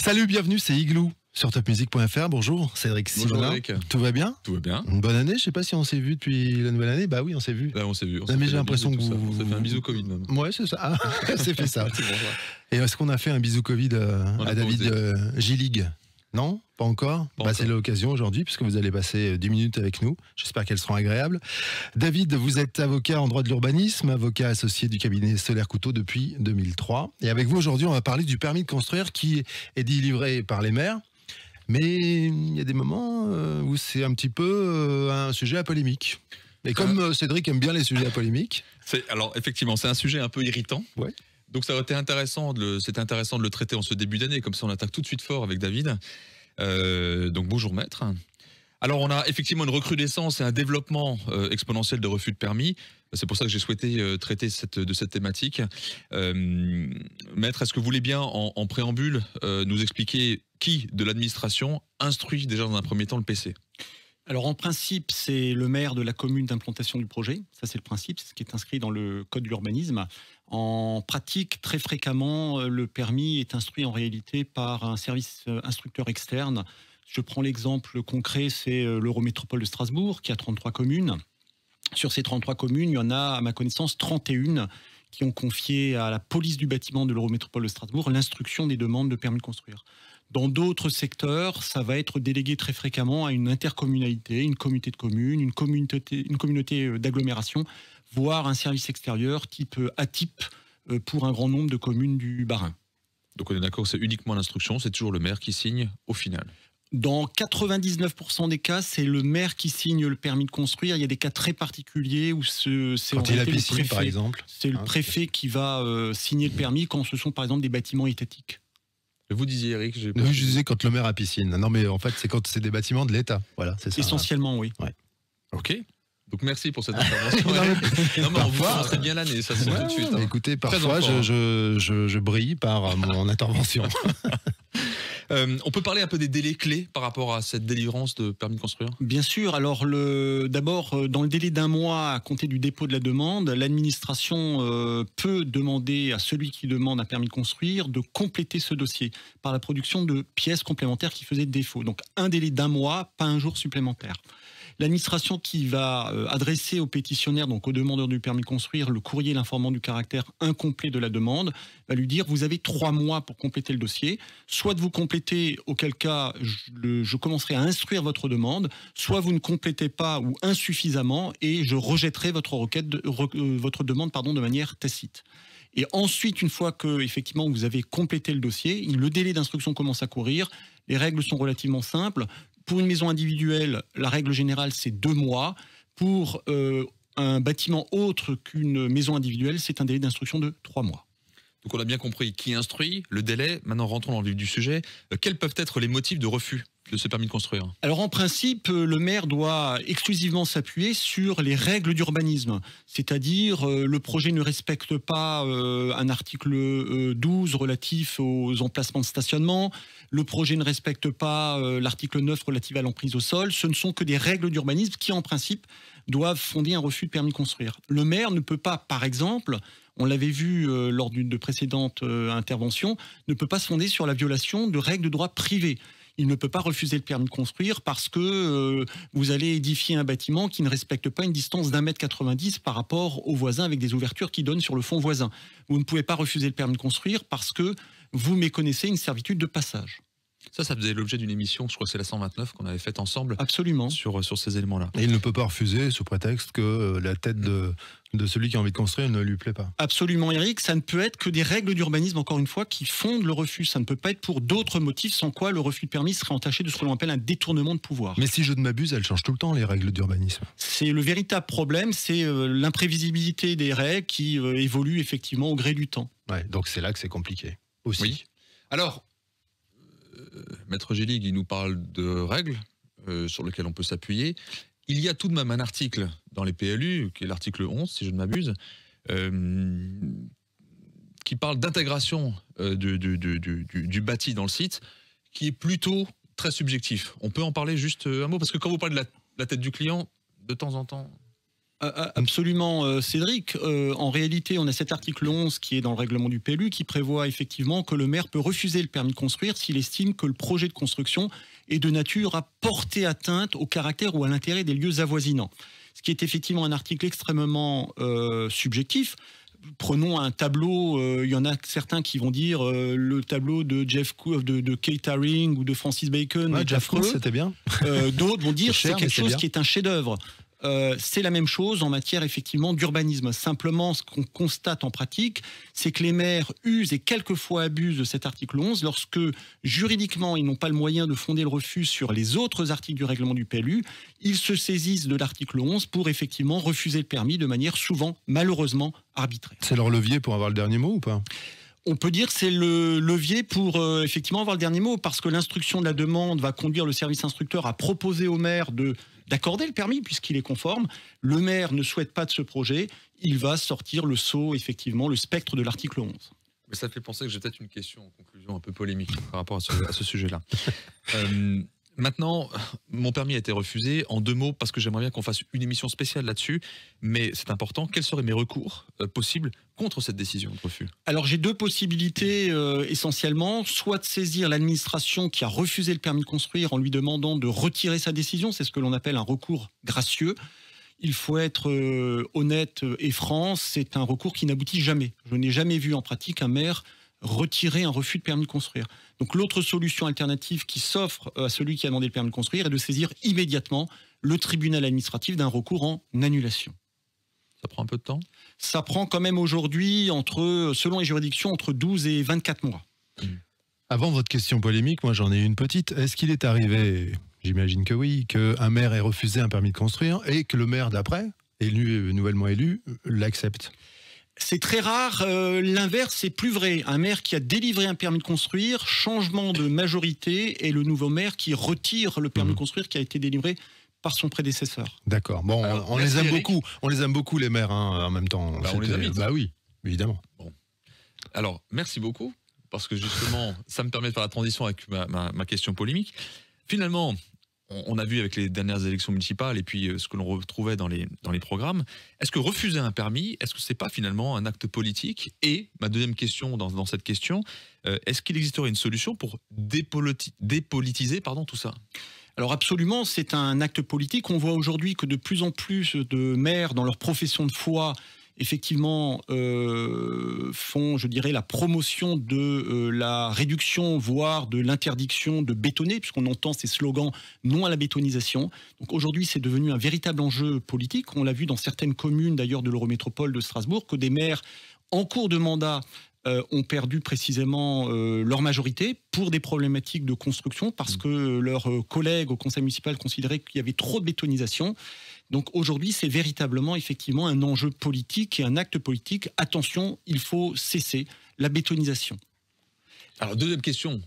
Salut, bienvenue, c'est Igloo sur topmusic.fr. Bonjour, Cédric Simonin. Bonjour Eric. Tout va bien? Tout va bien. Une bonne année, je sais pas si on s'est vu depuis la nouvelle année. Bah oui, on s'est vu. Là, on s'est vu. Mais j'ai l'impression que vous... On s'est fait un bisou Covid même. Ouais, c'est ça. Ah, c'est fait ça. C'est bon, Et est-ce qu'on a fait un bisou Covid à David Gillig? Non, pas encore. C'est l'occasion aujourd'hui puisque vous allez passer 10 minutes avec nous. J'espère qu'elles seront agréables. David, vous êtes avocat en droit de l'urbanisme, avocat associé du cabinet Solaire Couteau depuis 2003. Et avec vous aujourd'hui, on va parler du permis de construire qui est délivré par les maires. Mais il y a des moments où c'est un petit peu un sujet à polémique. Et comme Cédric aime bien les sujets à polémique... Alors effectivement, c'est un sujet un peu irritant. Ouais. Donc ça aurait été intéressant de le traiter en ce début d'année, comme ça on attaque tout de suite fort avec David. Donc bonjour maître. Alors on a effectivement une recrudescence et un développement exponentiel de refus de permis. C'est pour ça que j'ai souhaité traiter de cette thématique. Maître, est-ce que vous voulez bien en préambule nous expliquer qui de l'administration instruit déjà dans un premier temps le PC ? Alors en principe, c'est le maire de la commune d'implantation du projet. Ça, c'est le principe, c'est ce qui est inscrit dans le code de l'urbanisme. En pratique, très fréquemment, le permis est instruit en réalité par un service instructeur externe. Je prends l'exemple concret, c'est l'Eurométropole de Strasbourg, qui a 33 communes. Sur ces 33 communes, il y en a, à ma connaissance, 31 qui ont confié à la police du bâtiment de l'Eurométropole de Strasbourg l'instruction des demandes de permis de construire. Dans d'autres secteurs, ça va être délégué très fréquemment à une intercommunalité, une communauté de communes, une communauté d'agglomération, voire un service extérieur type ATIP pour un grand nombre de communes du Bas-Rhin. Donc on est d'accord, c'est uniquement l'instruction, c'est toujours le maire qui signe au final. Dans 99% des cas, c'est le maire qui signe le permis de construire. Il y a des cas très particuliers où c'est quand il a piscine, par exemple. C'est le préfet qui va signer le permis quand ce sont par exemple des bâtiments étatiques. Vous disiez, Eric, je disais quand le maire a piscine. Non, mais en fait, c'est quand c'est des bâtiments de l'État. Voilà, c'est ça. Essentiellement, oui. Ouais. Ok. Donc merci pour cette intervention. Non, mais on vous commencerez bien l'année, ça c'est tout de suite. Écoutez, parfois, je brille par mon intervention. On peut parler un peu des délais clés par rapport à cette délivrance de permis de construire ? Bien sûr. Alors, d'abord, dans le délai d'un mois à compter du dépôt de la demande, l'administration peut demander à celui qui demande un permis de construire de compléter ce dossier par la production de pièces complémentaires qui faisaient défaut. Donc, un délai d'un mois, pas un jour supplémentaire. L'administration qui va adresser au pétitionnaire, donc au demandeur du permis de construire, le courrier l'informant du caractère incomplet de la demande, va lui dire vous avez 3 mois pour compléter le dossier, soit de vous compléter, auquel cas je commencerai à instruire votre demande, soit vous ne complétez pas ou insuffisamment et je rejetterai votre demande de manière tacite. Et ensuite, une fois que effectivement vous avez complété le dossier, le délai d'instruction commence à courir. Les règles sont relativement simples. Pour une maison individuelle, la règle générale, c'est 2 mois. Pour un bâtiment autre qu'une maison individuelle, c'est un délai d'instruction de 3 mois. Donc on a bien compris qui instruit, le délai. Maintenant, rentrons dans le vif du sujet. Quels peuvent être les motifs de refus de ce permis de construire ? Alors en principe, le maire doit exclusivement s'appuyer sur les règles d'urbanisme. C'est-à-dire, le projet ne respecte pas un article 12 relatif aux emplacements de stationnement. Le projet ne respecte pas l'article 9 relatif à l'emprise au sol. Ce ne sont que des règles d'urbanisme qui, en principe, doivent fonder un refus de permis de construire. Le maire ne peut pas, par exemple, on l'avait vu lors d'une précédente intervention, ne peut pas se fonder sur la violation de règles de droit privé. Il ne peut pas refuser le permis de construire parce que vous allez édifier un bâtiment qui ne respecte pas une distance d'1,90 m par rapport aux voisins avec des ouvertures qui donnent sur le fond voisin. Vous ne pouvez pas refuser le permis de construire parce que vous méconnaissez une servitude de passage. Ça faisait l'objet d'une émission, je crois que c'est la 129 qu'on avait faite ensemble. Absolument. Sur ces éléments-là. Et il ne peut pas refuser sous prétexte que la tête de celui qui a envie de construire ne lui plaît pas. Absolument, Eric. Ça ne peut être que des règles d'urbanisme, encore une fois, qui fondent le refus. Ça ne peut pas être pour d'autres motifs, sans quoi le refus de permis serait entaché de ce que l'on appelle un détournement de pouvoir. Mais si je ne m'abuse, elles changent tout le temps, les règles d'urbanisme. C'est le véritable problème, c'est l'imprévisibilité des règles qui évoluent effectivement au gré du temps. Ouais, donc c'est là que c'est compliqué aussi. Oui. Alors, Maître Gillig, il nous parle de règles sur lesquelles on peut s'appuyer. Il y a tout de même un article dans les PLU, qui est l'article 11, si je ne m'abuse, qui parle d'intégration du bâti dans le site, qui est plutôt très subjectif. On peut en parler juste un mot, parce que quand vous parlez de la tête du client, de temps en temps... Absolument, Cédric. En réalité, on a cet article 11 qui est dans le règlement du PLU qui prévoit effectivement que le maire peut refuser le permis de construire s'il estime que le projet de construction est de nature à porter atteinte au caractère ou à l'intérêt des lieux avoisinants. Ce qui est effectivement un article extrêmement subjectif. Prenons un tableau, il y en a certains qui vont dire le tableau de de Keith Haring ou de Francis Bacon. Ouais, Jeff Koons, c'était bien. D'autres vont dire c'est quelque chose qui est un chef-d'œuvre. C'est la même chose en matière effectivement d'urbanisme. Simplement, ce qu'on constate en pratique, c'est que les maires usent et quelquefois abusent de cet article 11 lorsque juridiquement ils n'ont pas le moyen de fonder le refus sur les autres articles du règlement du PLU. Ils se saisissent de l'article 11 pour effectivement refuser le permis de manière souvent, malheureusement, arbitraire. C'est leur levier pour avoir le dernier mot ou pas ? On peut dire que c'est le levier pour effectivement avoir le dernier mot, parce que l'instruction de la demande va conduire le service instructeur à proposer au maire d'accorder le permis puisqu'il est conforme. Le maire ne souhaite pas de ce projet, il va sortir le sceau, effectivement, le spectre de l'article 11. Mais ça fait penser que j'ai peut-être une question en conclusion un peu polémique par rapport à ce sujet-là. Maintenant, mon permis a été refusé. En 2 mots, parce que j'aimerais bien qu'on fasse une émission spéciale là-dessus, mais c'est important. Quels seraient mes recours possibles contre cette décision de refus ? Alors j'ai 2 possibilités essentiellement, soit de saisir l'administration qui a refusé le permis de construire en lui demandant de retirer sa décision, c'est ce que l'on appelle un recours gracieux. Il faut être honnête et franc, c'est un recours qui n'aboutit jamais. Je n'ai jamais vu en pratique un maire retirer un refus de permis de construire. Donc l'autre solution alternative qui s'offre à celui qui a demandé le permis de construire est de saisir immédiatement le tribunal administratif d'un recours en annulation. Ça prend un peu de temps ? Ça prend quand même aujourd'hui, selon les juridictions, entre 12 et 24 mois. Avant votre question polémique, moi j'en ai une petite. Est-ce qu'il est arrivé, j'imagine que oui, qu'un maire ait refusé un permis de construire et que le maire d'après, nouvellement élu, l'accepte ? C'est très rare, l'inverse c'est plus vrai. Un maire qui a délivré un permis de construire, changement de majorité, et le nouveau maire qui retire le permis de construire qui a été délivré par son prédécesseur. D'accord. Bon, alors, on les aime beaucoup. On les aime beaucoup les maires en même temps. On les invite. Bah oui, évidemment. Bon. Alors, merci beaucoup, parce que justement, ça me permet de faire la transition avec ma question polémique. Finalement, on a vu avec les dernières élections municipales et puis ce que l'on retrouvait dans les programmes, est-ce que refuser un permis, est-ce que c'est pas finalement un acte politique ? Et ma deuxième question dans cette question, est-ce qu'il existerait une solution pour dépolitiser tout ça ? Alors absolument, c'est un acte politique. On voit aujourd'hui que de plus en plus de maires dans leur profession de foi effectivement font, je dirais, la promotion de la réduction, voire de l'interdiction de bétonner, puisqu'on entend ces slogans « non à la bétonisation ». Donc aujourd'hui, c'est devenu un véritable enjeu politique. On l'a vu dans certaines communes, d'ailleurs de l'Eurométropole de Strasbourg, que des maires en cours de mandat ont perdu précisément leur majorité pour des problématiques de construction, parce que leurs collègues au conseil municipal considéraient qu'il y avait trop de bétonisation. Donc aujourd'hui, c'est véritablement effectivement un enjeu politique et un acte politique. Attention, il faut cesser la bétonisation. Alors deuxième question,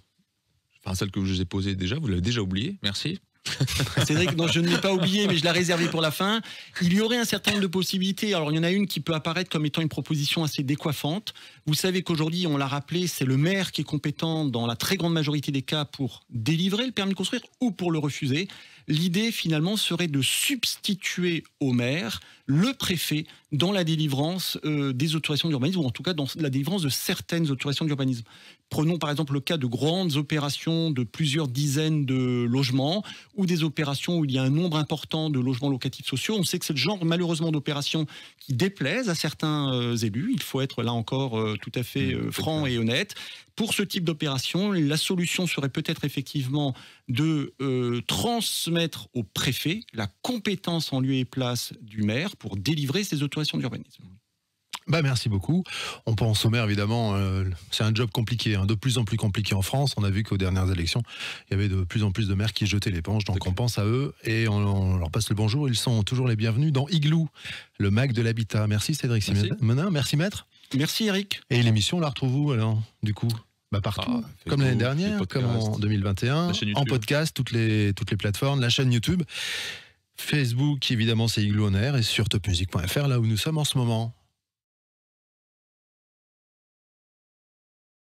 celle que je vous ai posée déjà, vous l'avez déjà oubliée, merci. Cédric, non, je ne l'ai pas oublié, mais je l'ai réservé pour la fin. Il y aurait un certain nombre de possibilités. Alors, il y en a une qui peut apparaître comme étant une proposition assez décoiffante. Vous savez qu'aujourd'hui, on l'a rappelé, c'est le maire qui est compétent dans la très grande majorité des cas pour délivrer le permis de construire ou pour le refuser. L'idée, finalement, serait de substituer au maire le préfet dans la délivrance des autorisations d'urbanisme, ou en tout cas dans la délivrance de certaines autorisations d'urbanisme. Prenons par exemple le cas de grandes opérations de plusieurs dizaines de logements, ou des opérations où il y a un nombre important de logements locatifs sociaux. On sait que c'est le genre malheureusement d'opérations qui déplaisent à certains élus. Il faut être là encore tout à fait franc et honnête. Pour ce type d'opération, la solution serait peut-être effectivement de transmettre au préfet la compétence en lieu et place du maire pour délivrer ces autorisations d'urbanisme. Merci beaucoup. On pense au maire, évidemment, c'est un job compliqué, de plus en plus compliqué en France. On a vu qu'aux dernières élections, il y avait de plus en plus de maires qui jetaient l'éponge, donc on pense à eux et on leur passe le bonjour. Ils sont toujours les bienvenus dans Igloo, le MAC de l'habitat. Merci Cédric Menin, merci maître. Merci Eric. Et l'émission, on la retrouve où alors, du coup ? Partout, comme l'année dernière, comme en 2021, en podcast, toutes les plateformes, la chaîne YouTube, Facebook, évidemment c'est Igloo On Air, et sur topmusic.fr, là où nous sommes en ce moment.